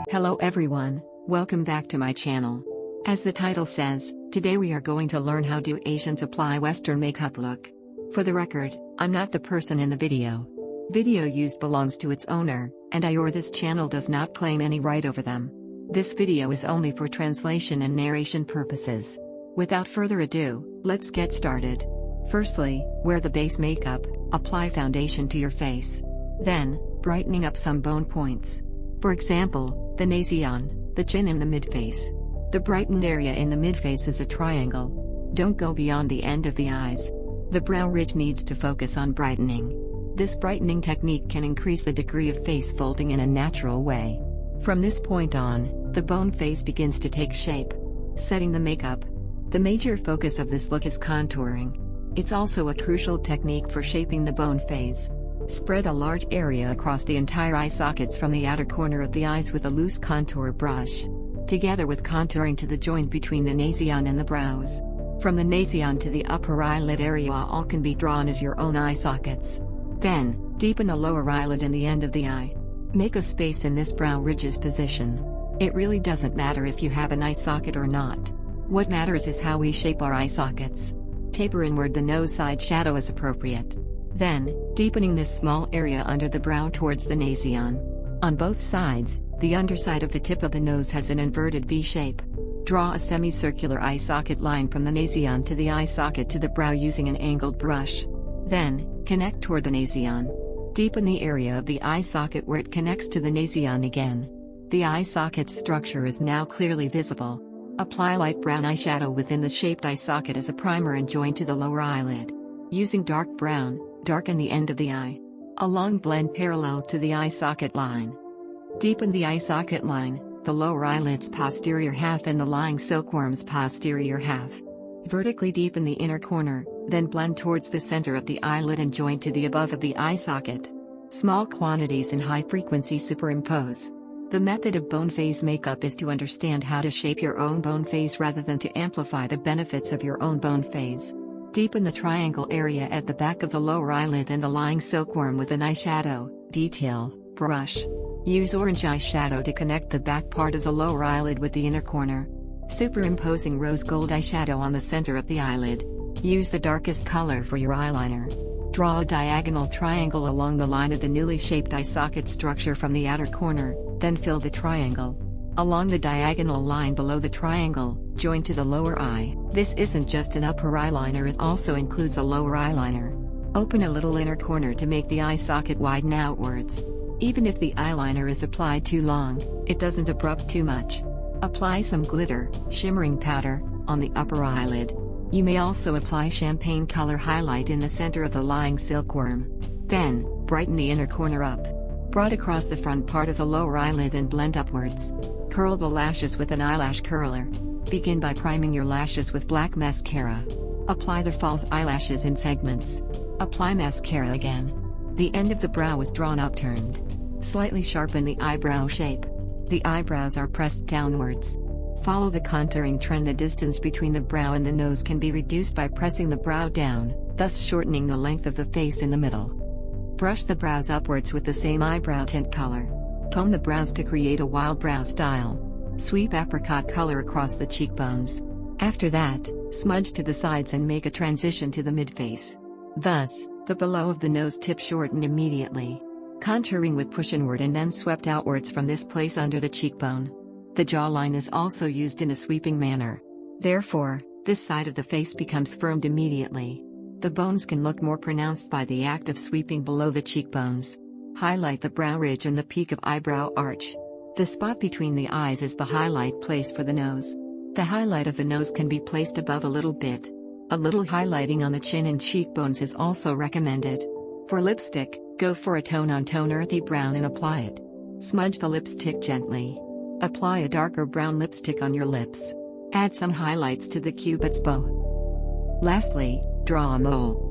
Hello everyone, welcome back to my channel. As the title says, today we are going to learn how do Asians apply Western makeup look. For the record, I'm not the person in the video. Video used belongs to its owner, and I or this channel does not claim any right over them. This video is only for translation and narration purposes. Without further ado, let's get started. Firstly, wear the base makeup, apply foundation to your face. Then, brightening up some bone points. For example, the nasion, the chin and the midface. The brightened area in the midface is a triangle. Don't go beyond the end of the eyes. The brow ridge needs to focus on brightening. This brightening technique can increase the degree of face folding in a natural way. From this point on, the bone face begins to take shape. Setting the makeup. The major focus of this look is contouring. It's also a crucial technique for shaping the bone face. Spread a large area across the entire eye sockets from the outer corner of the eyes with a loose contour brush. Together with contouring to the joint between the nasion and the brows. From the nasion to the upper eyelid area all can be drawn as your own eye sockets. Then, deepen the lower eyelid and the end of the eye. Make a space in this brow ridge's position. It really doesn't matter if you have an eye socket or not. What matters is how we shape our eye sockets. Taper inward the nose side shadow as appropriate. Then, deepening this small area under the brow towards the nasion. On both sides, the underside of the tip of the nose has an inverted V shape. Draw a semicircular eye socket line from the nasion to the eye socket to the brow using an angled brush. Then, connect toward the nasion. Deepen the area of the eye socket where it connects to the nasion again. The eye socket's structure is now clearly visible. Apply light brown eyeshadow within the shaped eye socket as a primer and join to the lower eyelid. Using dark brown, darken the end of the eye. A long blend parallel to the eye socket line. Deepen the eye socket line, the lower eyelid's posterior half and the lying silkworm's posterior half. Vertically deepen the inner corner, then blend towards the center of the eyelid and join to the above of the eye socket. Small quantities and high frequency superimpose. The method of bone phase makeup is to understand how to shape your own bone phase rather than to amplify the benefits of your own bone phase. Deepen the triangle area at the back of the lower eyelid and the lying silkworm with an eyeshadow detail brush. Use orange eyeshadow to connect the back part of the lower eyelid with the inner corner. Superimposing rose gold eyeshadow on the center of the eyelid. Use the darkest color for your eyeliner. Draw a diagonal triangle along the line of the newly shaped eye socket structure from the outer corner, then fill the triangle. Along the diagonal line below the triangle, join to the lower eye. This isn't just an upper eyeliner, it also includes a lower eyeliner. Open a little inner corner to make the eye socket widen outwards. Even if the eyeliner is applied too long, it doesn't abrupt too much. Apply some glitter, shimmering powder, on the upper eyelid. You may also apply champagne color highlight in the center of the lying silkworm. Then, brighten the inner corner up. Broad across the front part of the lower eyelid and blend upwards. Curl the lashes with an eyelash curler. Begin by priming your lashes with black mascara. Apply the false eyelashes in segments. Apply mascara again. The end of the brow is drawn upturned. Slightly sharpen the eyebrow shape. The eyebrows are pressed downwards. Follow the contouring trend. The distance between the brow and the nose can be reduced by pressing the brow down, thus shortening the length of the face in the middle. Brush the brows upwards with the same eyebrow tint color. Comb the brows to create a wild brow style. Sweep apricot color across the cheekbones. After that, smudge to the sides and make a transition to the midface. Thus, the below of the nose tip shortened immediately. Contouring with push inward and then swept outwards from this place under the cheekbone. The jawline is also used in a sweeping manner. Therefore, this side of the face becomes firmed immediately. The bones can look more pronounced by the act of sweeping below the cheekbones. Highlight the brow ridge and the peak of eyebrow arch. The spot between the eyes is the highlight place for the nose. The highlight of the nose can be placed above a little bit. A little highlighting on the chin and cheekbones is also recommended. For lipstick, go for a tone-on-tone earthy brown and apply it. Smudge the lipstick gently. Apply a darker brown lipstick on your lips. Add some highlights to the cupid's bow. Lastly, draw a mole.